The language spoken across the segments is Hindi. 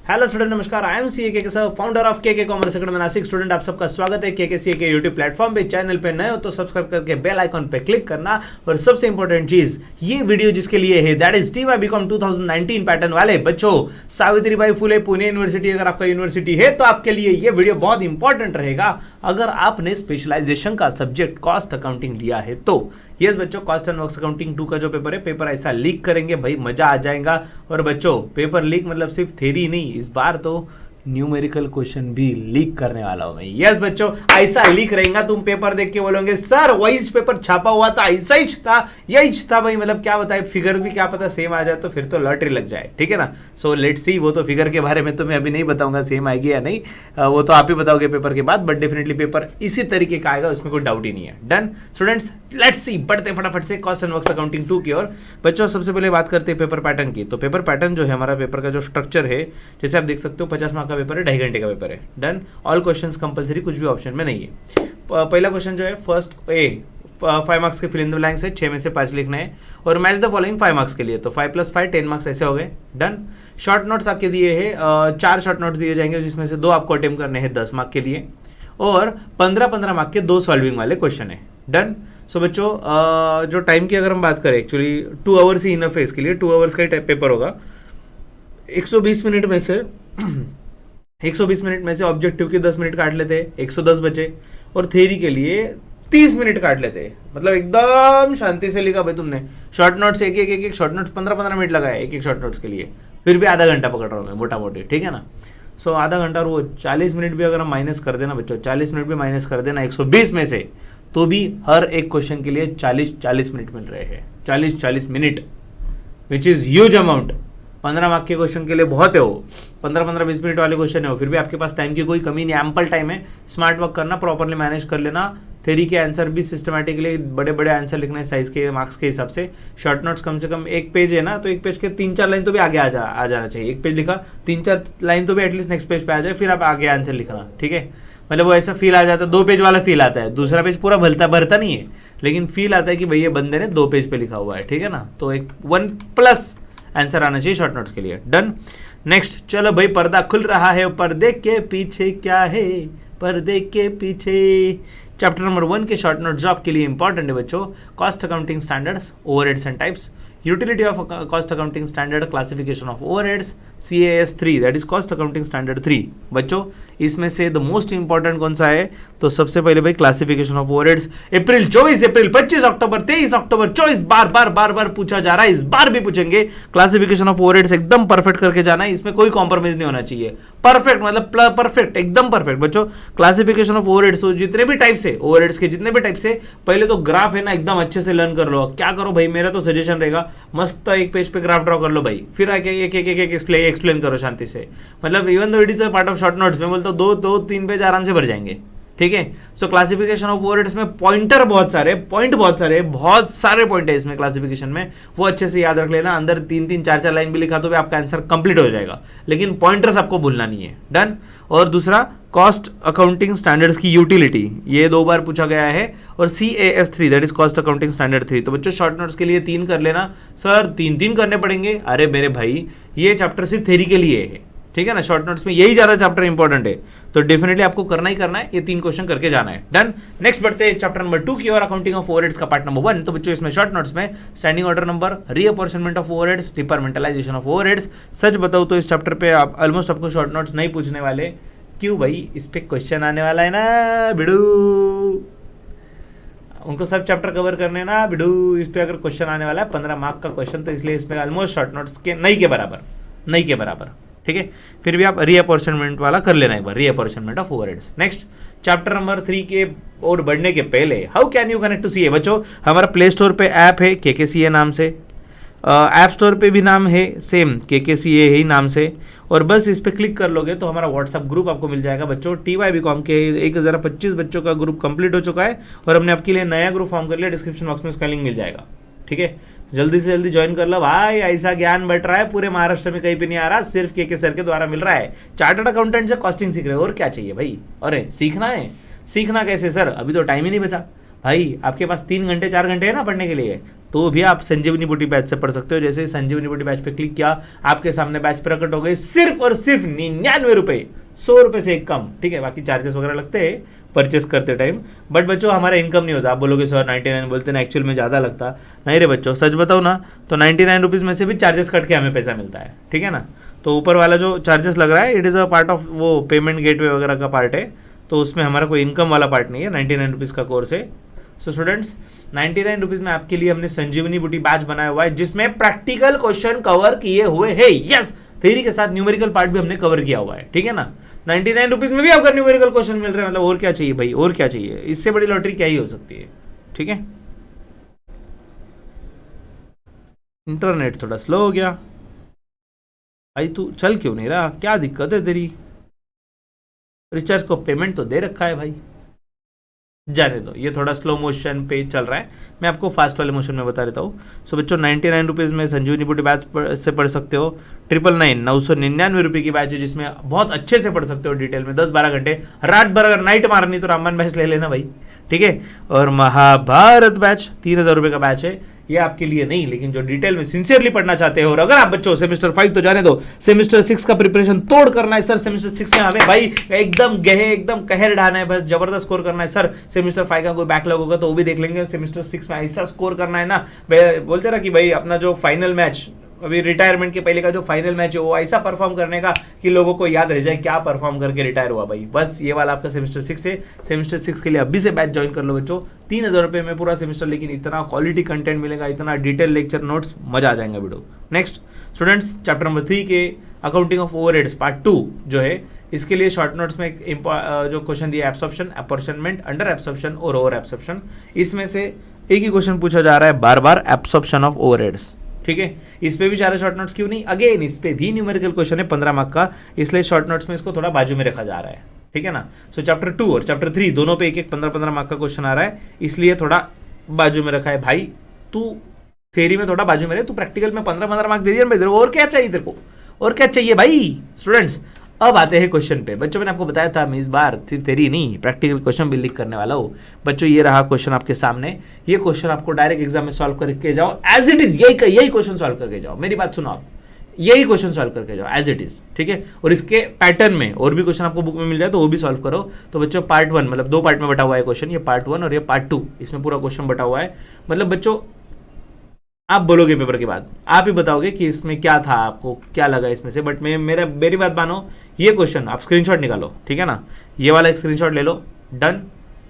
हेलो स्टूडेंट, नमस्कार। आई एम सी के सर, फाउंडर ऑफ के कॉमर्स अकेडमी नासिक। स्टूडेंट, आप सबका स्वागत है के सी के यूट्यूब प्लेटफॉर्म पे। चैनल पे नए हो तो सब्सक्राइब करके बेल आइकॉन पे क्लिक करना। और सबसे इंपॉर्टेंट चीज, ये वीडियो जिसके लिए है that is TY BCom 2019 pattern वाले बच्चों, सावित्रीबाई फुले पुणे यूनिवर्सिटी अगर आपका यूनिवर्सिटी है तो आपके लिए ये वीडियो बहुत इंपॉर्टेंट रहेगा अगर आपने स्पेशलाइजेशन का सब्जेक्ट कॉस्ट अकाउंटिंग लिया है तो। यस बच्चों, कॉस्ट एंड वर्क्स अकाउंटिंग 2 का जो पेपर है, पेपर ऐसा लीक करेंगे भाई, मजा आ जाएगा। और बच्चों, पेपर लीक मतलब सिर्फ थ्योरी नहीं, इस बार तो न्यूमेरिकल क्वेश्चन भी लीक करने वाला हूं मैं। यस बच्चों, ऐसा लीक रहेगा, तुम पेपर देख के बोलोगे सर वही पेपर छापा हुआ था, ऐसा ही था, यही था भाई। मतलब क्या बताए, फिगर भी क्या पता सेम आ जाए तो फिर तो लॉटरी लग जाए, ठीक है ना। सो लेट्स सी, वो तो फिगर के बारे में तो मैं अभी नहीं बताऊंगा सेम आएगी या नहीं, वो तो आप ही बताओगे पेपर के बाद। बट डेफिनेटली पेपर इसी तरीके का आएगा, उसमें कोई डाउट ही नहीं है। डन स्टूडेंट्स, लेट्स सी, बढ़ते फटाफट से कॉस्ट एंड वर्क्स अकाउंटिंग 2 की ओर। बच्चों, सबसे पहले बात करते हैं पेपर पैटर्न की। तो पेपर पैटर्न जो है, हमारा पेपर का जो स्ट्रक्चर है, जैसे आप देख सकते हो 50 मार्क का पेपर है, 2.5 घंटे का पेपर है। डन, ऑल क्वेश्चंस कंपलसरी, कुछ भी ऑप्शन में नहीं है। पहला क्वेश्चन जो है फर्स्ट 5 मार्क्स के फिल इन द ब्लैंक्स है, 6 में से 5 लिखना है। और मैच द फॉलोइंग 5 मार्क्स के लिए, तो 5 + 5 10 मार्क्स ऐसे हो गए। डन, शॉर्ट नोट्स आपके दिए हैं, 4 शॉर्ट नोट्स दिए जाएंगे जिसमें से 2 आपको अटेम्प्ट करने हैं 10 मार्क के लिए। और 15-15 मार्क के 2 सॉल्विंग वाले क्वेश्चन है। डन। सो बच्चों, जो टाइम की अगर हम बात करें, एक्चुअली 2 आवर्स ही इनफ है इसके लिए, 2 आवर्स का ही पेपर होगा। 120 मिनट में से 120 मिनट में से ऑब्जेक्टिव के 10 मिनट काट लेते हैं, 110 बचे। और थ्योरी के लिए 30 मिनट काट लेते हैं। मतलब एकदम शांति से लिखा भाई तुमने। शॉर्ट नोट्स एक शॉर्ट नोट्स 15-15 मिनट लगाया एक शॉर्ट नोट्स के लिए, फिर भी आधा घंटा पकड़ रहा हूँ मैं मोटा मोटी, ठीक है ना। सो आधा घंटा, और वो 40 मिनट भी अगर हम माइनस कर देना बच्चों, 40 मिनट भी माइनस कर देना 120 में से, तो भी हर एक क्वेश्चन के लिए 40 मिनट मिल रहे हैं। 40 minute, which is huge amount. 15 mark के क्वेश्चन के लिए बहुत है वो, 15-15-20 मिनट वाले क्वेश्चन है वो, फिर भी आपके पास टाइम की कोई कमी नहीं, एम्पल टाइम है। स्मार्ट वर्क करना, प्रॉपरली मैनेज कर लेना। थ्योरी के आंसर भी सिस्टमैटिकली बड़े बड़े आंसर लिखने साइज के मार्क्स के हिसाब से। शॉर्ट नोट्स कम से कम 1 पेज है ना, तो 1 पेज के 3-4 लाइन तो भी आगे आ जाना चाहिए। 1 पेज लिखा, 3-4 लाइन तो भी एटलीस्ट नेक्स्ट पेज पे आ जाए, फिर आप आगे आंसर लिखना, ठीक है। मतलब वो ऐसा फील आ जाता है, 2 पेज वाला फील आता है, दूसरा पेज पूरा भरता नहीं है, लेकिन फील आता है कि भाई ये बंदे ने 2 पेज पे लिखा हुआ है, ठीक है ना। तो एक 1+ आंसर आना चाहिए शॉर्ट नोट्स के लिए। डन। नेक्स्ट, चलो भाई, पर्दा खुल रहा है, पर्दे के पीछे क्या है, पर्दे के पीछे। चैप्टर नंबर 1 के शॉर्ट नोट जॉब के लिए इंपॉर्टेंट है बच्चों, cost accounting standards, overheads and types, utility of cost accounting standard, classification of overheads, CAS 3 that is cost accounting standard 3। बच्चों, इसमें से द मोस्ट इंपॉर्टेंट कौन सा है, तो सबसे पहले भाई क्लासिफिकेशन ऑफ ओवरहेड्स। अप्रैल 24 अप्रैल 25 अक्टूबर 23 अक्टूबर 24 बार पूछा जा रहा है, इस बार भी पूछेंगे। क्लासिफिकेशन ऑफ ओवरहेड्स एकदम परफेक्ट करके जाना है, इसमें कोई कॉम्प्रोमाइज नहीं होना चाहिए। परफेक्ट मतलब परफेक्ट, एकदम परफेक्ट बच्चों। क्लासिफिकेशन ऑफ ओवरहेड्स, जितने भी टाइप्स है ओवरहेड्स के, जितने भी टाइप्स है, पहले तो ग्राफ है ना एकदम अच्छे से लर्न कर लो। क्या करो भाई, मेरा तो सजेशन रहेगा, मस्त 1 पेज पे ग्राफ ड्रॉ कर लो भाई, फिर आके एक एक्सप्लेन करो शांति से। मतलब even though it is a part of short notes, मैं बोलता हूँ 2-3 पेज आराम से भर जाएंगे, ठीक है। सो क्लासिफिकेशन ऑफ ओवरहेड्स में पॉइंटर बहुत सारे पॉइंट है इसमें क्लासिफिकेशन में, वो अच्छे से याद रख लेना। अंदर 3-3 4-4 लाइन भी लिखा तो भी आपका आंसर कंप्लीट हो जाएगा, लेकिन पॉइंटर्स आपको भूलना नहीं है। डन। और दूसरा, कॉस्ट अकाउंटिंग स्टैंडर्ड्स की यूटिलिटी, ये 2 बार पूछा गया है। और CAS 3 that is cost accounting standard 3। तो बच्चों, शॉर्ट नोट्स के लिए 3 कर लेना। सर 3 करने पड़ेंगे, अरे मेरे भाई ये चैप्टर सिर्फ थ्योरी के लिए है, ठीक है ना। शॉर्ट नोट्स में यही ज्यादा चैप्टर इंपॉर्टेंट है, तो डेफिनेटली आपको करना ही करना है, ये 3 क्वेश्चन करके जाना है। डन। नेक्स्ट बढ़ते हैं चैप्टर नंबर 2 की ओर, अकाउंटिंग ऑफ ओवरहेड्स का पार्ट नंबर 1। तो बच्चों, इसमें शॉर्ट नोट्स में standing order number, reapportionment of overheads, departmentalisation of overheads. सच बताऊं तो इस चैप्टर पे आप ऑलमोस्ट आपको शॉर्ट नोट्स नहीं पूछने वाले। क्यों भाई, इस पे क्वेश्चन आने वाला है ना बिडू, उनको सब चैप्टर कवर करने ना बिडू, इस पे अगर क्वेश्चन आने वाला है 15 मार्क का क्वेश्चन, तो इसलिए इसमें ऑलमोस्ट शॉर्ट नोट्स के नहीं के बराबर, ठीक है। फिर भी आप रीअपॉर्चमेंट वाला कर लेना एक बार, reapportionment of overheads. Next, chapter number 3 के और बढ़ने के पहले, how can you connect to CA। बच्चों, हमारा प्ले स्टोर पे ऐप है KKCA नाम से, ऐप स्टोर पे भी नाम है सेम KKCA ही नाम से, और बस इस पे क्लिक कर लोगे तो हमारा व्हाट्सएप ग्रुप आपको मिल जाएगा बच्चों। TY BCom के 1025 बच्चों का ग्रुप कंप्लीट हो चुका है, और हमने आपके लिए नया ग्रुप फॉर्म कर लिया, डिस्क्रिप्शन बॉक्स में उसका लिंक मिल जाएगा, ठीक है। जल्दी से जल्दी ज्वाइन कर लो भाई, ऐसा ज्ञान बट रहा है पूरे महाराष्ट्र में, कहीं पे नहीं आ रहा, सिर्फ KK सर के द्वारा मिल रहा है। चार्टर्ड अकाउंटेंट से कॉस्टिंग सीख रहे हो, और क्या चाहिए भाई। अरे सीखना है, सीखना कैसे सर, अभी तो टाइम ही नहीं बचा भाई। आपके पास 3 घंटे 4 घंटे है ना पढ़ने के लिए, तो भी आप संजीवनी बूटी बैच से पढ़ सकते हो। जैसे संजीवनी बूटी बैच पे क्लिक किया, आपके सामने बैच प्रकट हो गई, सिर्फ और सिर्फ 99 रुपये, 100 रुपये से एक कम, ठीक है। बाकी चार्जेस वगैरह लगते हैं परचेस करते टाइम, बट बच्चों हमारा इनकम नहीं होता। आप बोलोगे सर 99 बोलते ना, एक्चुअल में ज़्यादा लगता नहीं रे बच्चों, सच बताओ ना तो 99 रुपीज़ में से भी चार्जेस कट के हमें पैसा मिलता है, ठीक है ना। तो ऊपर वाला जो चार्जेस लग रहा है, it is a part of वो पेमेंट गेटवे वगैरह का पार्ट है, तो उसमें हमारा कोई इनकम वाला पार्ट नहीं है। 99 रुपीज़ का कोर्स है। सो स्टूडेंट्स 99 रुपीज़ में आपके लिए हमने संजीवनी बूटी बैच बनाया हुआ है, जिसमें प्रैक्टिकल क्वेश्चन कवर किए हुए हैं। यस, थ्योरी के साथ न्यूमेरिकल पार्ट भी हमने कवर किया हुआ है, ठीक है ना। 99 रुपीज़ में भी आपका न्यूमेरिकल क्वेश्चन मिल रहे हैं, मतलब और क्या चाहिए भाई, और क्या चाहिए, इससे बड़ी लॉटरी क्या ही हो सकती है, ठीक है। इंटरनेट थोड़ा स्लो हो गया भाई, तू चल क्यों नहीं रहा, क्या दिक्कत है तेरी? रिचार्ज को पेमेंट तो दे रखा है भाई, जाने दो, ये थोड़ा स्लो मोशन पे चल रहा है, मैं आपको फास्ट वाले मोशन में बता देता हूँ। सो बच्चों 99 रुपीज़ में संजीवनी बूटी बैच से पढ़ सकते हो। 999 रुपये की बैच है, जिसमें बहुत अच्छे से पढ़ सकते हो डिटेल में, 10-12 घंटे, रात भर अगर नाइट मारनी तो रामायण बैच ले लेना भाई, ठीक है। और महाभारत बैच 3000 रुपये का बैच है, ये आपके लिए नहीं, लेकिन जो डिटेल में सिंसियरली पढ़ना चाहते हो, और अगर आप बच्चों सेमेस्टर 5 तो जाने दो, सेमेस्टर 6 का प्रिपरेशन तोड़ करना है सर, सेमेस्टर 6 में हमें भाई एकदम गहे, एकदम कहर ढाना है, बस जबरदस्त स्कोर करना है सर, सेमेस्टर 5 का कोई बैकलॉग होगा तो वो भी देख लेंगे, सेमेस्टर 6 में ऐसा स्कोर करना है ना, बोलते ना कि भाई अपना जो फाइनल मैच, अभी रिटायरमेंट के पहले का जो फाइनल मैच है, वो ऐसा परफॉर्म करने का कि लोगों को याद रह जाए क्या परफॉर्म करके रिटायर हुआ भाई। बस ये वाला आपका सेमेस्टर 6 है। सेमेस्टर 6 के लिए अभी से बैच ज्वाइन कर लो बच्चों, 3000 रुपये में पूरा सेमेस्टर, लेकिन इतना क्वालिटी कंटेंट मिलेगा, इतना डिटेल लेक्चर नोट्स, मजा आ जाएगा video. Next students, chapter number 3 के अकाउंटिंग ऑफ ओवरहेड्स पार्ट 2 जो है, इसके लिए शॉर्ट नोट्स में एक जो क्वेश्चन दिया, एब्सॉर्प्शन, अपॉर्चनमेंट, अंडर एब्सॉर्प्शन और ओवर एब्सॉर्प्शन, इसमें से एक ही क्वेश्चन पूछा जा रहा है बार बार, एब्सॉर्प्शन ऑफ ओवरहेड्स, ठीक है। इस पे भी सारे शॉर्ट नोट्स क्यों नहीं, अगेन इस पे भी न्यूमेरिकल क्वेश्चन है 15 मार्क का, इसलिए शॉर्ट नोट्स में इसको थोड़ा बाजू में रखा जा रहा है, ठीक है ना। सो चैप्टर 2 और चैप्टर 3 दोनों पे एक 15-15 मार्क का क्वेश्चन आ रहा है, इसलिए थोड़ा बाजू में रखा है भाई। तू थ्योरी में थोड़ा बाजू में रहे, तू प्रैक्टिकल में 15-15 मार्क दे दिया भाई, और क्या चाहिए तेरे को, और क्या चाहिए भाई। स्टूडेंट्स अब आते हैं क्वेश्चन पे। बच्चों मैंने आपको बताया था मैं इस बार सिर्फ थ्योरी नहीं प्रैक्टिकल क्वेश्चन भी लिख करने वाला हूँ। बच्चों ये रहा क्वेश्चन आपके सामने, ये क्वेश्चन आपको डायरेक्ट एग्जाम में सॉल्व करके जाओ, एज इट इज यही क्वेश्चन सॉल्व करके जाओ। मेरी बात सुनो आप, यही क्वेश्चन सॉल्व करके जाओ एज इट इज, ठीक है। और इसके पैटर्न में और भी क्वेश्चन आपको बुक में मिल जाए तो वो भी सॉल्व करो। तो बच्चों पार्ट 1 मतलब 2 पार्ट में बटा हुआ है क्वेश्चन, ये पार्ट 1 और ये पार्ट 2, इसमें पूरा क्वेश्चन बटा हुआ है। मतलब बच्चों आप बोलोगे पेपर के बाद, आप ही बताओगे कि इसमें क्या था, आपको क्या लगा इसमें से। बट मेरी बात मानो, ये क्वेश्चन आप स्क्रीनशॉट निकालो, ठीक है ना, ये वाला एक स्क्रीनशॉट ले लो, डन,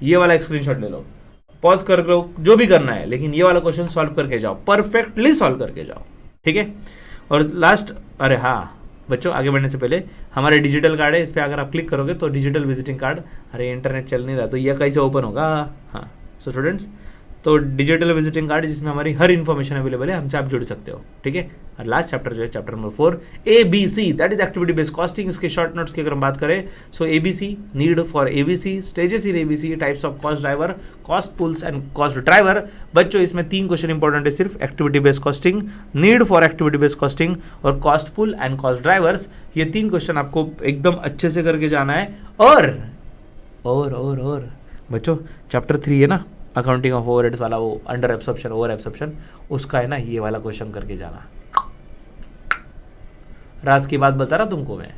ये वाला एक स्क्रीनशॉट ले लो, पॉज कर लो, जो भी करना है, लेकिन ये वाला क्वेश्चन सॉल्व करके जाओ, परफेक्टली सॉल्व करके जाओ, ठीक है। और लास्ट, अरे हाँ बच्चों आगे बढ़ने से पहले, हमारे डिजिटल कार्ड है, इस पर अगर आप क्लिक करोगे तो डिजिटल विजिटिंग कार्ड, अरे इंटरनेट चल नहीं रहा तो ये कैसे ओपन होगा। हाँ सो स्टूडेंट्स, तो डिजिटल विजिटिंग कार्ड जिसमें हमारी हर इन्फॉर्मेशन अवेलेबल है, हमसे आप जुड़ सकते हो, ठीक है। और लास्ट चैप्टर जो है chapter number 4 ABC, that is activity based costing. इसके शॉर्ट नोट्स की अगर हम बात करें, so ABC, need for ABC, stages in ABC, types of cost driver, cost pools and cost driver. बच्चों इसमें 3 क्वेश्चन इंपॉर्टेंट है सिर्फ, activity based costing, need for activity based costing और cost pool and cost drivers. ये 3 क्वेश्चन आपको एकदम अच्छे से करके जाना है। और बच्चों चैप्टर 3 है ना, अकाउंटिंग ऑफ ओवरहेड्स वाला, वो अंडर एब्सॉर्प्शन ओवर एब्सॉर्प्शन, उसका है ना ये वाला क्वेश्चन करके जाना। राज की बात बता रहा तुमको मैं,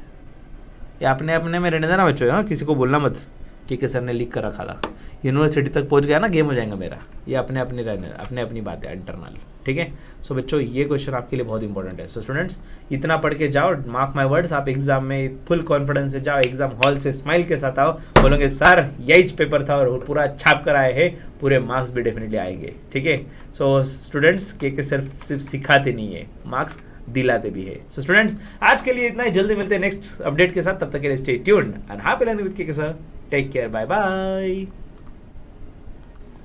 ये अपने में रहने देना बच्चों, हाँ किसी को बोलना मत कि सर ने लिख कर रखा था, यूनिवर्सिटी तक पहुंच गया ना गेम हो जाएगा मेरा। ये अपने अपनी बात है इंटरनल, ठीक है। सो बच्चों ये क्वेश्चन आपके लिए बहुत इंपॉर्टेंट है। सो स्टूडेंट्स इतना पढ़ के जाओ, मार्क माय वर्ड्स, आप एग्जाम में फुल कॉन्फिडेंस से जाओ, एग्जाम हॉल से स्माइल के साथ आओ, बोलोगे सर यही पेपर था और पूरा छाप कर आए हैं, पूरे मार्क्स भी डेफिनेटली आएंगे, ठीक है। सो स्टूडेंट्स के सिर्फ सिखाते नहीं है, मार्क्स दिलाते भी है। सो स्टूडेंट्स आज के लिए इतना ही, जल्दी मिलते हैं नेक्स्ट अपडेट के साथ, तब तक के लिए stay tuned and happy learning with K sir, take care, bye bye.